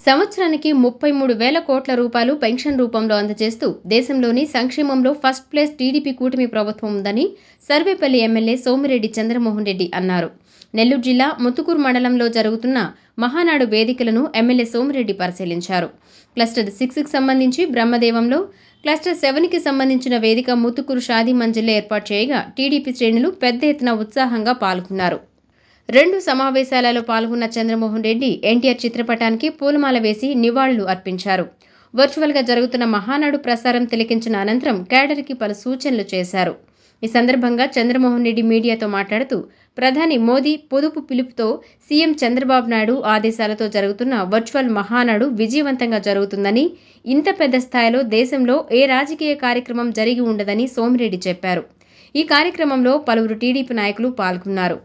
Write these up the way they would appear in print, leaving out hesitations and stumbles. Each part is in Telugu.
సంవత్సరానికి 33,000 కోట్ల రూపాయలు పెన్షన్ రూపంలో అందజేస్తూ దేశంలోని సంక్షేమంలో ఫస్ట్ ప్లేస్ టీడీపీ కూటమి ప్రభుత్వం ఉందని సర్వేపల్లి ఎమ్మెల్యే సోమిరెడ్డి చంద్రమోహన్ రెడ్డి అన్నారు. నెల్లూరు జిల్లా ముత్తుకూరు మండలంలో జరుగుతున్న మహానాడు వేదికలను ఎమ్మెల్యే సోమిరెడ్డి పరిశీలించారు. క్లస్టర్ 6కి సంబంధించి బ్రహ్మదేవంలో, క్లస్టర్ 7కి సంబంధించిన వేదిక ముత్తుకూరు షాదీ మంజిల్లో ఏర్పాటు చేయగా టీడీపీ శ్రేణులు పెద్ద ఎత్తున ఉత్సాహంగా పాల్గొన్నారు. 2 సమావేశాలలో పాల్గొన్న చంద్రమోహన్ రెడ్డి ఎన్టీఆర్ చిత్రపటానికి పూలమాల వేసి నివాళులు అర్పించారు. వర్చువల్గా జరుగుతున్న మహానాడు ప్రసారం తిలకించిన అనంతరం కేడర్కి పలు సూచనలు చేశారు. ఈ సందర్భంగా చంద్రమోహన్ రెడ్డి మీడియాతో మాట్లాడుతూ ప్రధాని మోదీ పొదుపు పిలుపుతో సీఎం చంద్రబాబు నాయుడు ఆదేశాలతో జరుగుతున్న వర్చువల్ మహానాడు విజయవంతంగా జరుగుతుందని, ఇంత పెద్ద స్థాయిలో దేశంలో ఏ రాజకీయ కార్యక్రమం జరిగి ఉండదని సోమిరెడ్డి చెప్పారు. ఈ కార్యక్రమంలో పలువురు టీడీపీ నాయకులు పాల్గొన్నారు.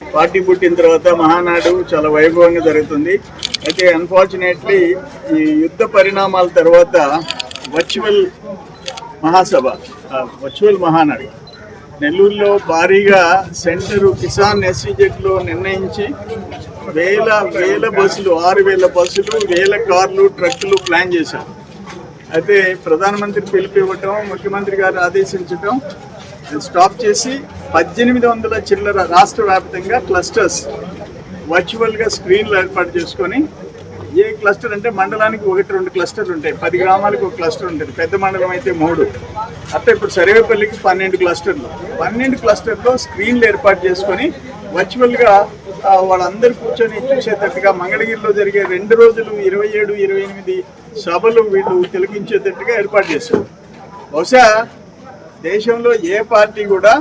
పార్టీ పుట్టిన తర్వాత మహానాడు చాలా వైభవంగా జరుగుతుంది. అయితే అన్ఫార్చునేట్లీ ఈ యుద్ధ పరిణామాల తర్వాత వర్చువల్ మహాసభ, వర్చువల్ మహానాడు నెల్లూరులో భారీగా సెంటర్ కిసాన్ ఎస్సీజెడ్లో నిర్ణయించి వేల బస్సులు, 6,000 బస్సులు, 1,000 కార్లు, ట్రక్కులు ప్లాన్ చేశారు. అయితే ప్రధానమంత్రి పిలుపు ఇవ్వటం, ముఖ్యమంత్రి గారు ఆదేశించటం స్టాప్ చేసి 1800 చిల్లర రాష్ట్ర వ్యాప్తంగా క్లస్టర్స్ వర్చువల్గా స్క్రీన్లు ఏర్పాటు చేసుకొని, ఏ క్లస్టర్ అంటే మండలానికి 1-2 క్లస్టర్లు ఉంటాయి, 10 గ్రామాలకు ఒక క్లస్టర్ ఉంటుంది, పెద్ద మండలం అయితే 3. అట్లా ఇప్పుడు సర్వేపల్లికి 12 క్లస్టర్లు, 12 క్లస్టర్లో స్క్రీన్లు ఏర్పాటు చేసుకొని వర్చువల్గా వాళ్ళందరూ కూర్చొని చూసేటట్టుగా మంగళగిరిలో జరిగే 2 రోజులు 27, 28 సభలు వీళ్ళు తిలకించేటట్టుగా ఏర్పాటు చేశారు. బహుశా దేశంలో ఏ పార్టీ కూడా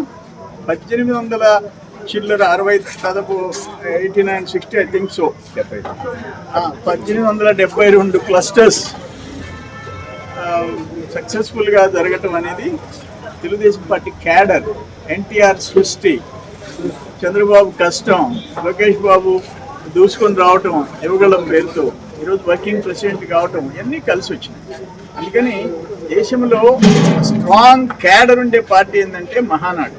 1800 చిల్లర 60 దాదాపు 89, 60 ఐ థింక్ సో 1872 క్లస్టర్స్ సక్సెస్ఫుల్గా జరగటం అనేది తెలుగుదేశం పార్టీ క్యాడర్, ఎన్టీఆర్ సృష్టి, చంద్రబాబు కష్టం, లోకేష్ బాబు దూసుకొని రావటం, యువగళం పేరుతో ఈరోజు వర్కింగ్ ప్రెసిడెంట్ కావటం, ఇవన్నీ కలిసి వచ్చినాయి. అందుకని దేశంలో స్ట్రాంగ్ క్యాడర్ ఉండే పార్టీ ఏంటంటే మహానాడు.